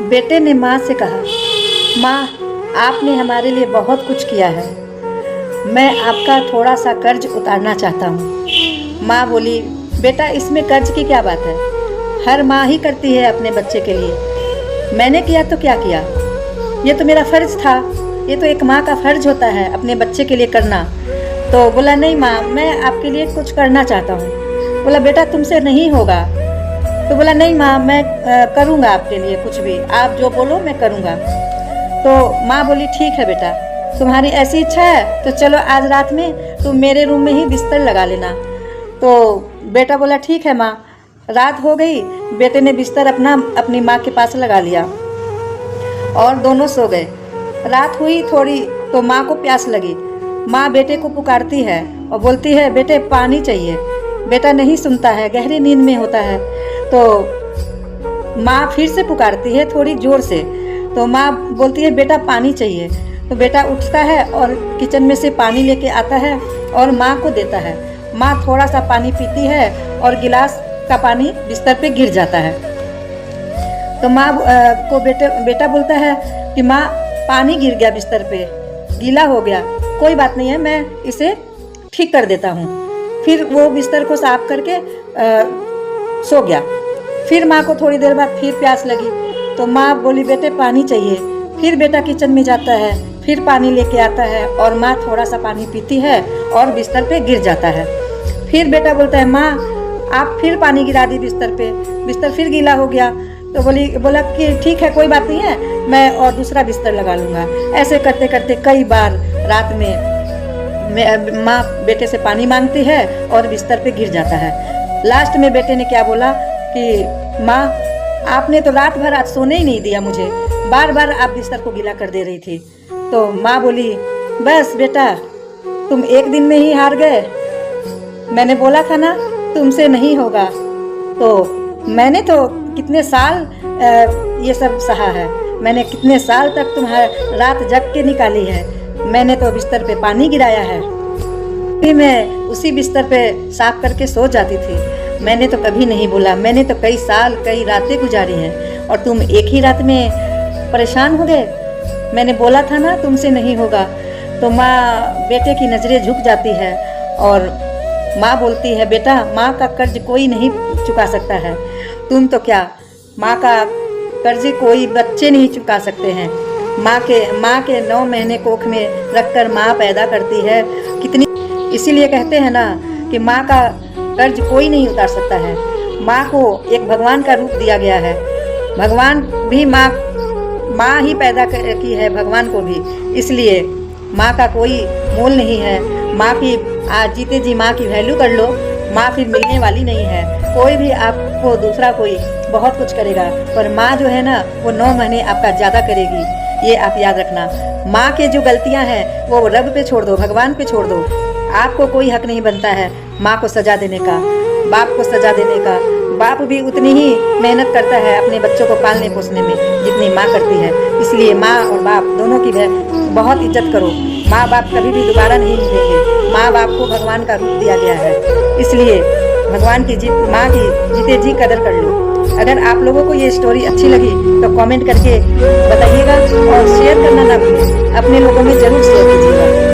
बेटे ने माँ से कहा, माँ, आपने हमारे लिए बहुत कुछ किया है, मैं आपका थोड़ा सा कर्ज उतारना चाहता हूँ। माँ बोली, बेटा इसमें कर्ज की क्या बात है, हर माँ ही करती है अपने बच्चे के लिए। मैंने किया तो क्या किया, ये तो मेरा फ़र्ज़ था, ये तो एक माँ का फ़र्ज़ होता है अपने बच्चे के लिए करना। तो बोला, नहीं माँ, मैं आपके लिए कुछ करना चाहता हूँ। बोला, बेटा तुमसे नहीं होगा। तो बोला, नहीं माँ, मैं करूँगा आपके लिए कुछ भी, आप जो बोलो मैं करूँगा। तो माँ बोली, ठीक है बेटा, तुम्हारी ऐसी इच्छा है तो चलो आज रात में तुम मेरे रूम में ही बिस्तर लगा लेना। तो बेटा बोला, ठीक है माँ। रात हो गई, बेटे ने बिस्तर अपनी माँ के पास लगा लिया और दोनों सो गए। रात हुई थोड़ी तो माँ को प्यास लगी। माँ बेटे को पुकारती है और बोलती है, बेटे पानी चाहिए। बेटा नहीं सुनता है, गहरी नींद में होता है। तो माँ फिर से पुकारती है थोड़ी ज़ोर से। तो माँ बोलती है, बेटा पानी चाहिए। तो बेटा उठता है और किचन में से पानी लेके आता है और माँ को देता है। माँ थोड़ा सा पानी पीती है और गिलास का पानी बिस्तर पे गिर जाता है। तो माँ को बेटा बोलता है कि माँ, पानी गिर गया बिस्तर पे, गीला हो गया, कोई बात नहीं है, मैं इसे ठीक कर देता हूँ। फिर वो बिस्तर को साफ करके सो गया। फिर माँ को थोड़ी देर बाद फिर प्यास लगी तो माँ बोली, बेटे पानी चाहिए। फिर बेटा किचन में जाता है, फिर पानी लेके आता है और माँ थोड़ा सा पानी पीती है और बिस्तर पे गिर जाता है। फिर बेटा बोलता है, माँ आप फिर पानी गिरा दी बिस्तर पे, बिस्तर फिर गीला हो गया। तो बोला कि ठीक है, कोई बात नहीं है, मैं और दूसरा बिस्तर लगा लूँगा। ऐसे करते करते कई बार रात में माँ बेटे से पानी मांगती है और बिस्तर पे गिर जाता है। लास्ट में बेटे ने क्या बोला कि माँ, आपने तो रात भर आज सोने ही नहीं दिया मुझे, बार बार आप बिस्तर को गीला कर दे रही थी। तो माँ बोली, बस बेटा, तुम एक दिन में ही हार गए, मैंने बोला था ना तुमसे नहीं होगा। तो मैंने तो कितने साल ये सब सहा है, मैंने कितने साल तक तुम्हारे रात जग के निकाली है, मैंने तो बिस्तर पे पानी गिराया है, फिर मैं उसी बिस्तर पे साफ करके सो जाती थी। मैंने तो कभी नहीं बोला, मैंने तो कई साल कई रातें गुजारी हैं और तुम एक ही रात में परेशान हो गए। मैंने बोला था ना तुमसे नहीं होगा। तो माँ बेटे की नज़रें झुक जाती है और माँ बोलती है, बेटा माँ का कर्ज कोई नहीं चुका सकता है, तुम तो क्या, माँ का कर्ज कोई बच्चे नहीं चुका सकते हैं। माँ के 9 महीने कोख में रखकर माँ पैदा करती है कितनी, इसीलिए कहते हैं ना कि माँ का कर्ज कोई नहीं उतार सकता है। माँ को एक भगवान का रूप दिया गया है, भगवान भी माँ ही पैदा की है भगवान को भी, इसलिए माँ का कोई मोल नहीं है। माँ की आज जीते जी माँ की वैल्यू कर लो, माँ फिर मिलने वाली नहीं है। कोई भी आपको दूसरा कोई बहुत कुछ करेगा, पर माँ जो है ना वो 9 महीने आपका ज़्यादा करेगी, ये आप याद रखना। माँ के जो गलतियाँ हैं वो रब पे छोड़ दो, भगवान पे छोड़ दो। आपको कोई हक नहीं बनता है माँ को सज़ा देने का, बाप को सज़ा देने का। बाप भी उतनी ही मेहनत करता है अपने बच्चों को पालने पोसने में जितनी माँ करती है। इसलिए माँ और बाप दोनों की बहुत इज्जत करो। माँ बाप कभी भी दोबारा नहीं मिलेंगे। माँ बाप को भगवान का रूप दिया गया है, इसलिए भगवान की माँ की जीते जी कदर कर लो। अगर आप लोगों को ये स्टोरी अच्छी लगी तो कमेंट करके बताइएगा और शेयर करना ना भूलें, अपने लोगों में ज़रूर शेयर कीजिएगा।